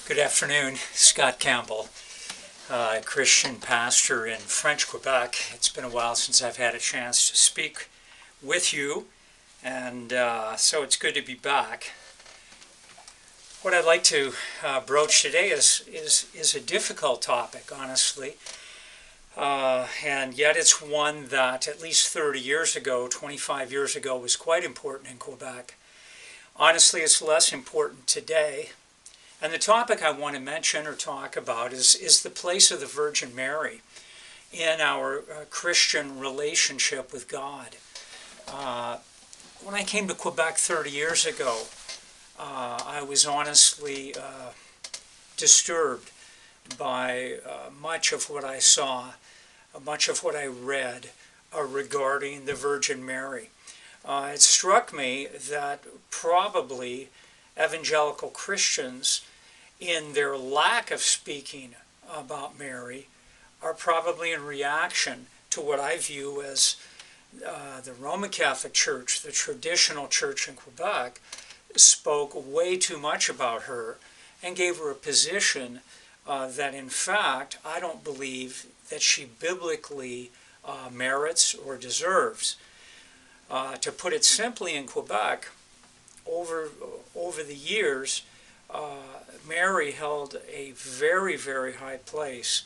Good afternoon, Scott Campbell, Christian pastor in French Quebec. It's been a while since I've had a chance to speak with you, and so it's good to be back. What I'd like to broach today is a difficult topic, honestly, and yet it's one that at least 30 years ago, 25 years ago, was quite important in Quebec. Honestly, it's less important today. And the topic I want to mention or talk about is the place of the Virgin Mary in our Christian relationship with God. When I came to Quebec 30 years ago, I was honestly disturbed by much of what I saw, much of what I read regarding the Virgin Mary. It struck me that probably evangelical Christians, in their lack of speaking about Mary, are probably in reaction to what I view as the Roman Catholic Church, the traditional church in Quebec, spoke way too much about her and gave her a position that in fact I don't believe that she biblically merits or deserves. To put it simply, in Quebec, over the years, Mary held a very, very high place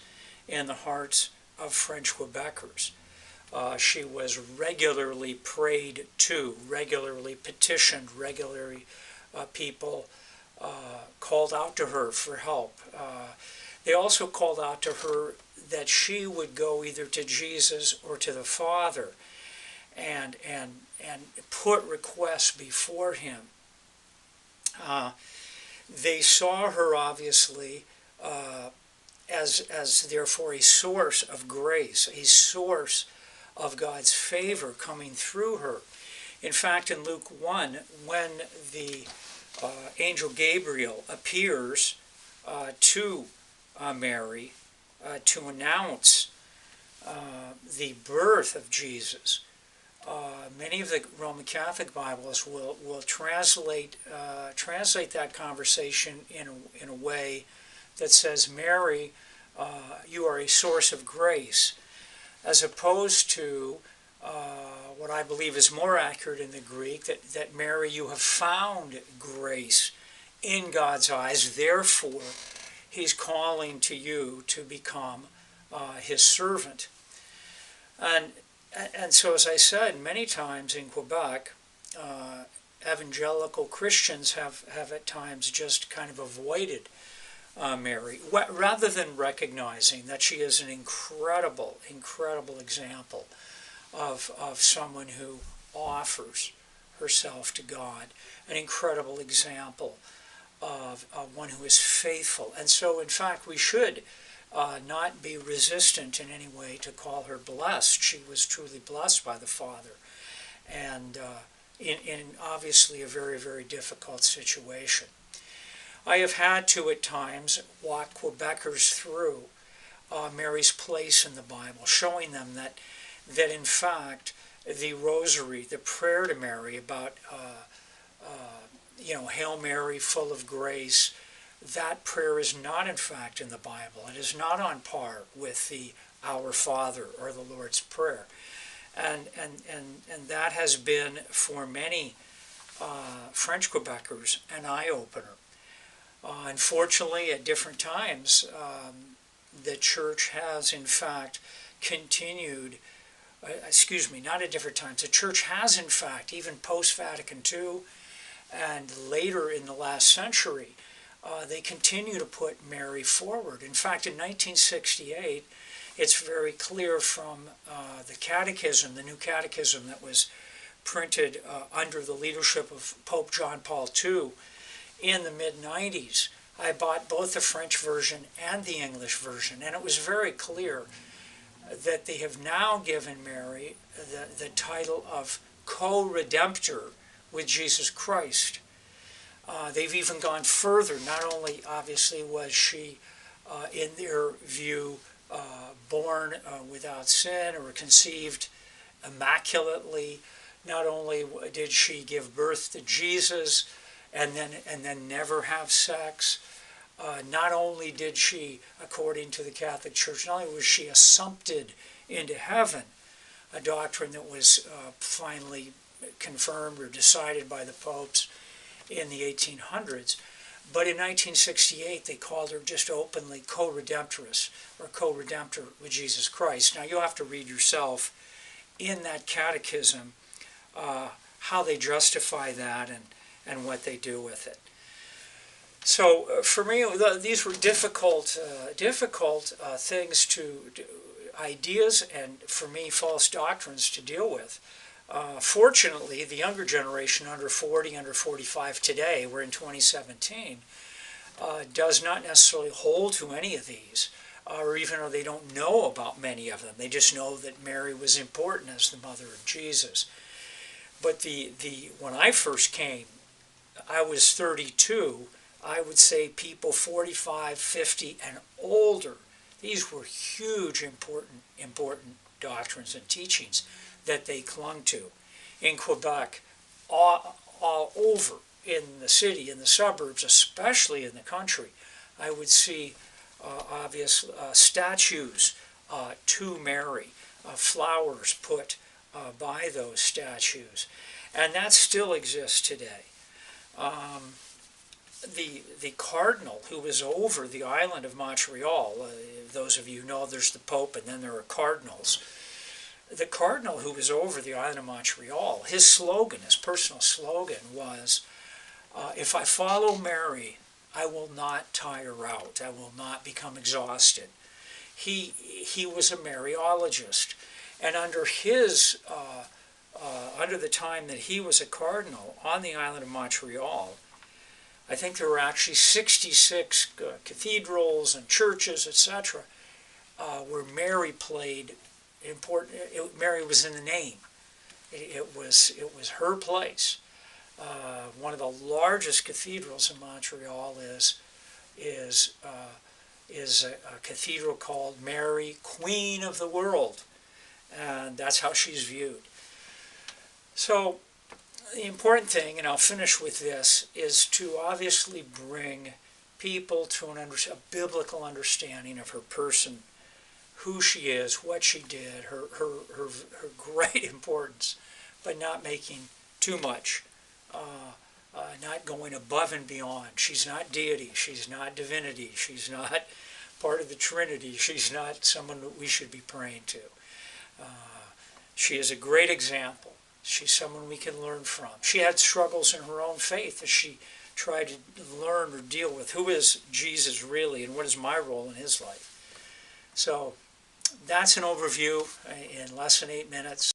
in the hearts of French Quebecers. She was regularly prayed to, regularly petitioned, regularly people called out to her for help. They also called out to her that she would go either to Jesus or to the Father and put requests before him. They saw her obviously as therefore a source of grace, a source of God's favor coming through her. In fact, in Luke 1, when the angel Gabriel appears to Mary to announce the birth of Jesus, many of the Roman Catholic Bibles will translate that conversation in a way that says, Mary, you are a source of grace, as opposed to what I believe is more accurate in the Greek, that Mary, you have found grace in God's eyes, therefore he's calling to you to become his servant. And so, as I said, many times in Quebec, evangelical Christians have at times just kind of avoided Mary, rather than recognizing that she is an incredible, incredible example of someone who offers herself to God, an incredible example of one who is faithful. And so, in fact, we should not be resistant in any way to call her blessed. She was truly blessed by the Father, and in obviously a very, very difficult situation. I have had to at times walk Quebecers through Mary's place in the Bible, showing them that in fact the Rosary, the prayer to Mary about Hail Mary, full of grace, that prayer is not in fact in the Bible. It is not on par with the Our Father or the Lord's Prayer. And that has been, for many French Quebecers, an eye-opener. Unfortunately, at different times, the Church has in fact continued, not at different times, the Church has in fact, even post-Vatican II and later in the last century, they continue to put Mary forward. In fact, in 1968, it's very clear from the Catechism, the new Catechism that was printed under the leadership of Pope John Paul II in the mid-90s. I bought both the French version and the English version, and it was very clear that they have now given Mary the title of co-redemptor with Jesus Christ. They've even gone further. Not only, obviously, was she, in their view, born without sin or conceived immaculately, not only did she give birth to Jesus and then never have sex, Not only did she, according to the Catholic Church, not only was she assumpted into heaven, a doctrine that was finally confirmed or decided by the popes in the 1800s, but in 1968 they called her just openly co-redemptress or co-redemptor with Jesus Christ. Now you have to read yourself in that catechism how they justify that and what they do with it. So for me, these were difficult things ideas, and for me, false doctrines to deal with. Fortunately, the younger generation, under 40, under 45 today, we're in 2017, does not necessarily hold to any of these, or even though they don't know about many of them. They just know that Mary was important as the mother of Jesus. But when I first came, I was 32. I would say people 45, 50, and older, these were huge, important doctrines and teachings that they clung to. In Quebec, all over, in the city, in the suburbs, especially in the country, I would see obvious statues to Mary, flowers put by those statues. And that still exists today. The cardinal who was over the island of Montreal, those of you who know there's the Pope and then there are cardinals. The cardinal who was over the island of Montreal, his slogan, his personal slogan was, if I follow Mary, I will not tire out. I will not become exhausted. He was a Mariologist. And under his, under the time that he was a cardinal on the island of Montreal, I think there were actually 66 cathedrals and churches, etc., where Mary played important. Mary was in the name. It was her place. One of the largest cathedrals in Montreal is a cathedral called Mary, Queen of the World, and that's how she's viewed. So the important thing, and I'll finish with this, is to obviously bring people to a biblical understanding of her person, who she is, what she did, her great importance, but not making too much, not going above and beyond. She's not deity, she's not divinity, she's not part of the Trinity, she's not someone that we should be praying to. She is a great example. She's someone we can learn from. She had struggles in her own faith as she tried to learn or deal with who is Jesus really and what is my role in his life. So that's an overview in less than 8 minutes.